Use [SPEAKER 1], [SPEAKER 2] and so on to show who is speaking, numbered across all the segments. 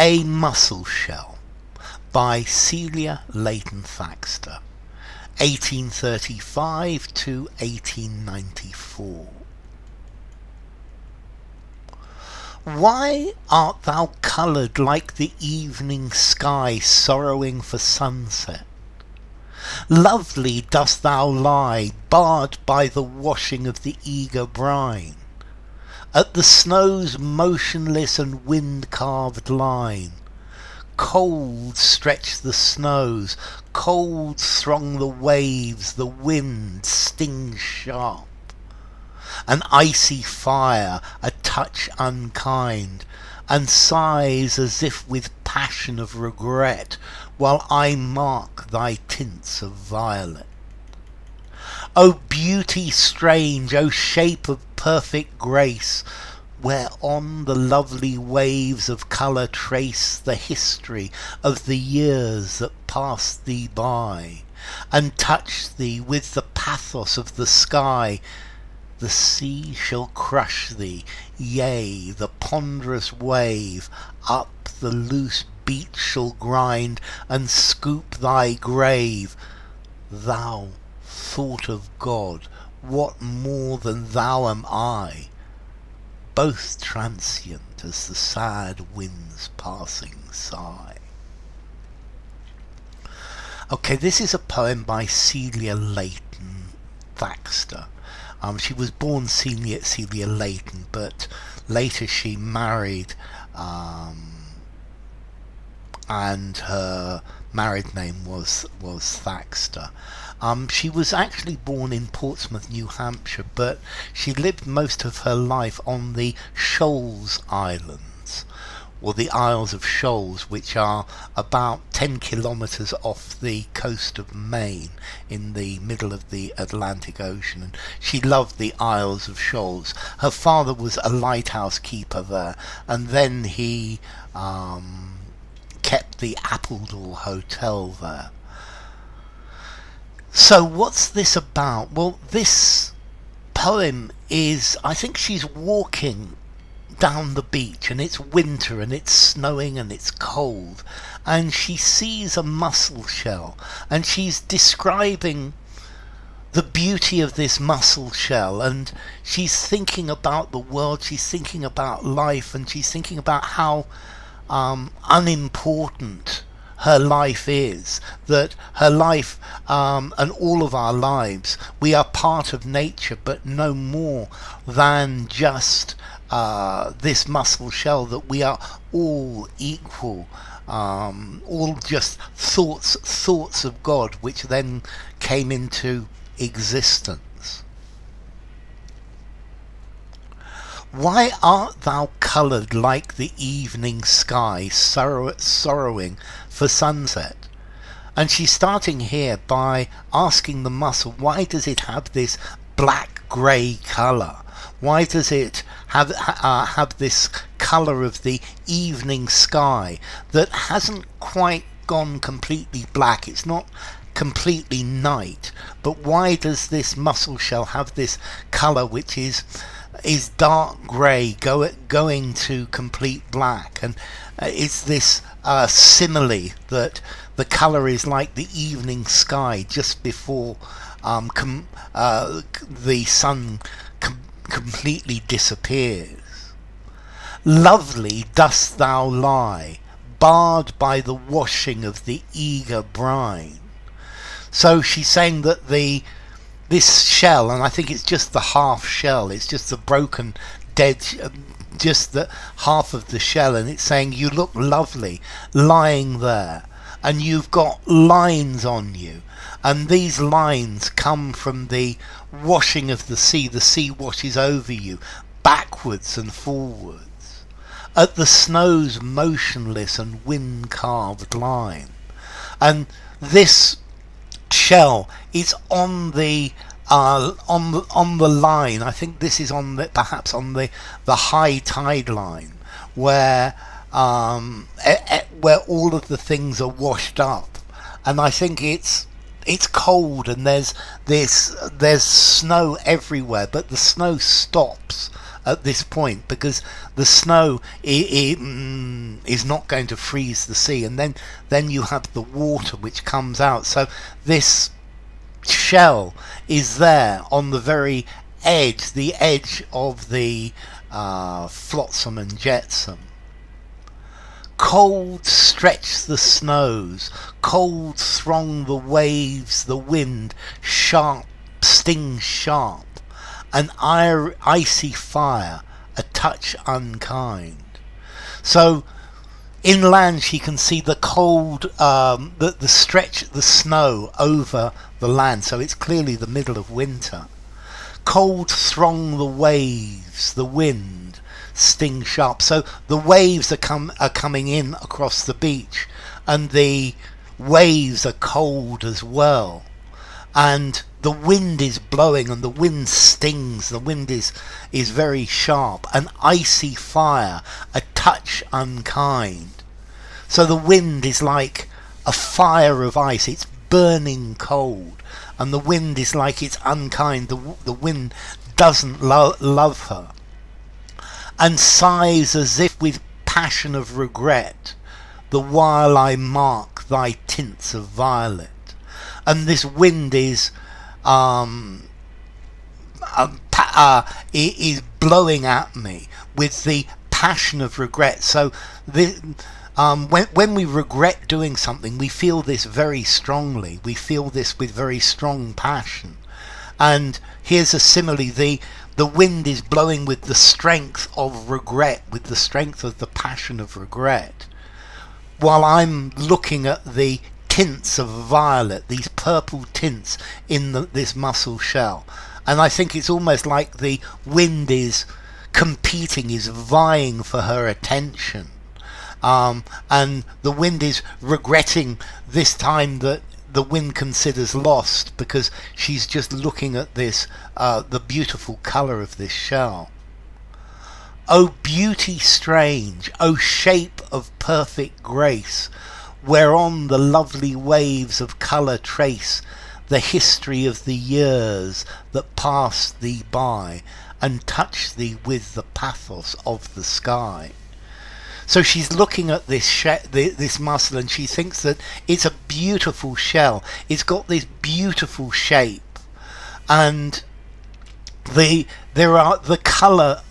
[SPEAKER 1] A Mussel Shell by Celia Laighton Thaxter, 1835 to 1894. Why art thou coloured like the evening sky sorrowing for sunset? Lovely dost thou lie, barred by the washing of the eager brine. At the snow's motionless and wind-carved line, cold stretch the snows, cold throng the waves, the wind stings sharp. An icy fire, a touch unkind, and sighs as if with passion of regret, while I mark thy tints of violet. O beauty strange, O shape of perfect grace, whereon the lovely waves of colour trace the history of the years that passed thee by, and touch thee with the pathos of the sky. The sea shall crush thee, yea, the ponderous wave up the loose beach shall grind and scoop thy grave. Thou, thought of God, what more than thou am I, both transient as the sad wind's passing sigh. Okay, this is a poem by Celia Laighton Thaxter. She was born Celia Laighton, but later she married, and her married name was Thaxter. She was actually born in Portsmouth, New Hampshire, but she lived most of her life on the Shoals Islands, or the Isles of Shoals, which are about 10 kilometres off the coast of Maine in the middle of the Atlantic Ocean. And she loved the Isles of Shoals. Her father was a lighthouse keeper there, and then he kept the Appledore Hotel there. So what's this about? Well, this poem is, I think she's walking down the beach, and it's winter and it's snowing and it's cold, and she sees a mussel shell, and she's describing the beauty of this mussel shell, and she's thinking about the world, she's thinking about life, and she's thinking about how unimportant her life is, that her life and all of our lives, we are part of nature, but no more than just this mussel shell, that we are all equal, all just thoughts of God, which then came into existence. Why art thou coloured like the evening sky sorrowing for sunset? And she's starting here by asking the mussel, why does it have this black grey colour? Why does it have this colour of the evening sky that hasn't quite gone completely black? It's not completely night, but why does this mussel shell have this colour which is dark grey going to complete black? And it's this simile that the colour is like the evening sky just before the sun completely disappears. Lovely dost thou lie, barred by the washing of the eager brine. So she's saying that this shell, and I think it's just the half shell, it's just the broken dead, just the half of the shell, and it's saying you look lovely lying there, and you've got lines on you, and these lines come from the washing of the sea washes over you backwards and forwards at the snow's motionless and wind-carved line. And this shell is on the line. I think this is perhaps on the high tide line, where all of the things are washed up, and I think it's cold, and there's snow everywhere, but the snow stops at this point because the snow is is not going to freeze the sea, and then you have the water which comes out. So this shell is there on the very edge, the edge of the flotsam and jetsam. Cold stretch the snows, cold throng the waves, the wind sharp stings sharp, an icy fire, a touch unkind. So inland she can see the cold, the stretch, the snow over the land, so it's clearly the middle of winter. Cold throng the waves, the wind sting sharp. So the waves are coming in across the beach, and the waves are cold as well. And the wind is blowing, and the wind stings. The wind is very sharp. An icy fire, a touch unkind. So the wind is like a fire of ice. It's burning cold. And the wind is like it's unkind. The wind doesn't love her. And sighs as if with passion of regret, the while I mark thy tints of violet. And this wind is blowing at me with the passion of regret. So when we regret doing something, we feel this very strongly. We feel this with very strong passion. And here's a simile. The wind is blowing with the strength of regret, with the strength of the passion of regret, while I'm looking at the tints of violet, these purple tints in this mussel shell. And I think it's almost like the wind is competing, is vying for her attention. And the wind is regretting this time that the wind considers lost, because she's just looking at this, the beautiful colour of this shell. O beauty strange, O shape of perfect grace, whereon the lovely waves of colour trace the history of the years that passed thee by, and touch thee with the pathos of the sky. So she's looking at this mussel, and she thinks that it's a beautiful shell. It's got this beautiful shape, and there are the colour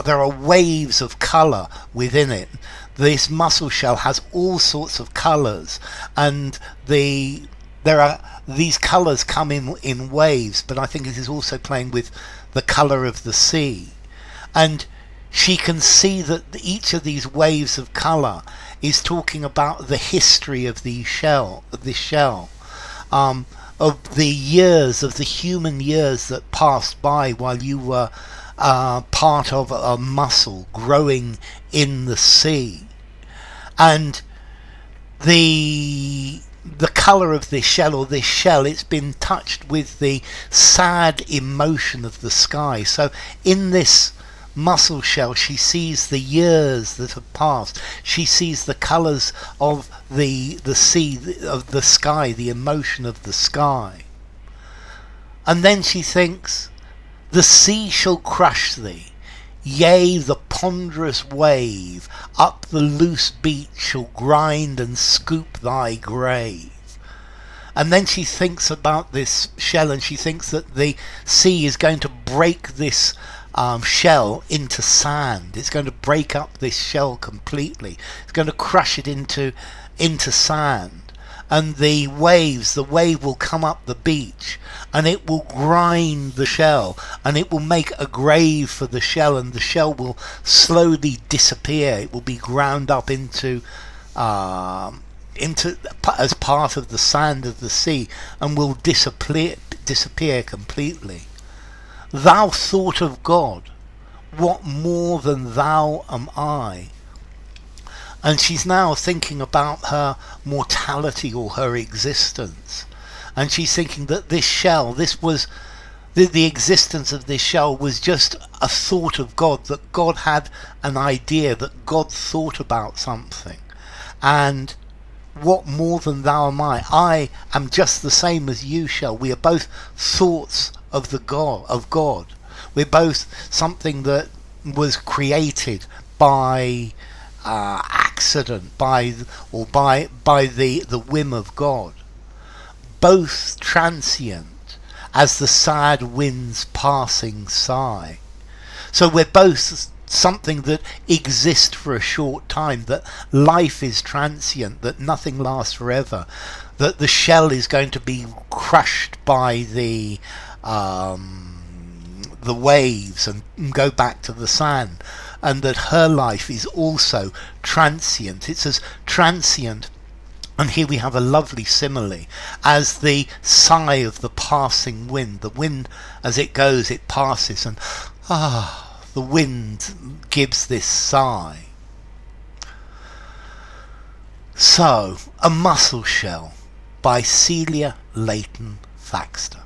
[SPEAKER 1] there are waves of colour within it. This mussel shell has all sorts of colours, and there are these colours come in waves, but I think it is also playing with the colour of the sea. And she can see that each of these waves of colour is talking about the history of this shell, of the years, of the human years that passed by while you were part of a mussel growing in the sea. And the colour of this shell, it's been touched with the sad emotion of the sky. So in this mussel shell, she sees the years that have passed. She sees the colours of the sea, of the sky, the emotion of the sky. And then she thinks, the sea shall crush thee, yea, the ponderous wave up the loose beach shall grind and scoop thy grave. And then she thinks about this shell, and she thinks that the sea is going to break this shell into sand. It's going to break up this shell completely. It's going to crush it into sand. And the wave will come up the beach, and it will grind the shell, and it will make a grave for the shell, and the shell will slowly disappear. It will be ground up into as part of the sand of the sea, and will disappear completely. Thou thought of God, what more than thou am I? And she's now thinking about her mortality or her existence. And she's thinking that this shell, the existence of this shell was just a thought of God, that God had an idea, that God thought about something. And what more than thou am I? I am just the same as you, shell. We are both thoughts of God. We're both something that was created by accident, by the whim of God, both transient as the sad wind's passing sigh. So we're both something that exists for a short time, that life is transient, that nothing lasts forever, that the shell is going to be crushed by the waves and go back to the sand, and that her life is also transient. It's as transient, and here we have a lovely simile, as the sigh of the passing wind. The wind, as it goes, it passes, and the wind gives this sigh. So, A Mussel Shell by Celia Laighton Thaxter.